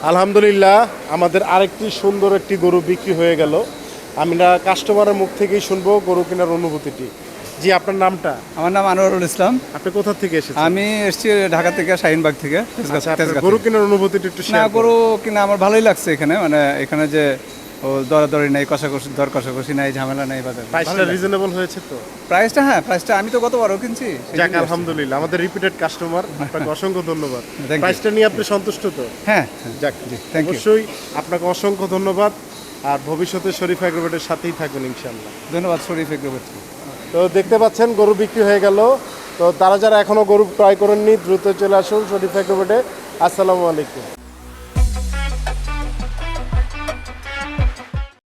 আলহামদুলিল্লাহ, আমাদের আরেকটি সুন্দর একটি গরু বিক্রি হয়ে গেল। আমরা কাস্টমারের মুখ থেকেই শুনবো গরু কেনার অনুভূতিটি। জি, আপনার নামটা? আমার নাম আনোয়ারুল ইসলাম। আপনি কোথা থেকে এসেছেন? আমি এসেছি ঢাকা থেকে, শাহিনবাগ থেকে। আচ্ছা, আপনার গরু কেনার অনুভূতিটি একটু না, শেয়ার গরু করুন। কিনা আমার ভালোই লাগছে এখানে, মানে এখানে যে ও দরাদরি নাই, কষাকষি দর কষাকষি নাই, ঝামেলা নাই বাজারে। প্রাইসটা রিজনেবল হয়েছে তো? প্রাইসটা, হ্যাঁ প্রাইসটা আমি তো গতবারও কিনছি। যাক, আলহামদুলিল্লাহ, আমাদের রিপিটেড কাস্টমার, আপনাকে অসংখ্য ধন্যবাদ। Thank you. প্রাইসটা নিয়ে আপনি সন্তুষ্ট তো? হ্যাঁ, যাক, thank you. অবশ্যই আপনাকে অসংখ্য ধন্যবাদ। আর ভবিষ্যতে শরীফ এগ্রোভেটের সাথেই থাকবেন ইনশাআল্লাহ। ধন্যবাদ শরীফ এগ্রোভেটরি। তো দেখতে পাচ্ছেন গরু বিক্রি হয়ে গেল। তো তারা যারা এখনো গরু ক্রয় করেননি দ্রুত চলে আসুন শরীফ এগ্রোভেটে। আসসালামু আলাইকুম।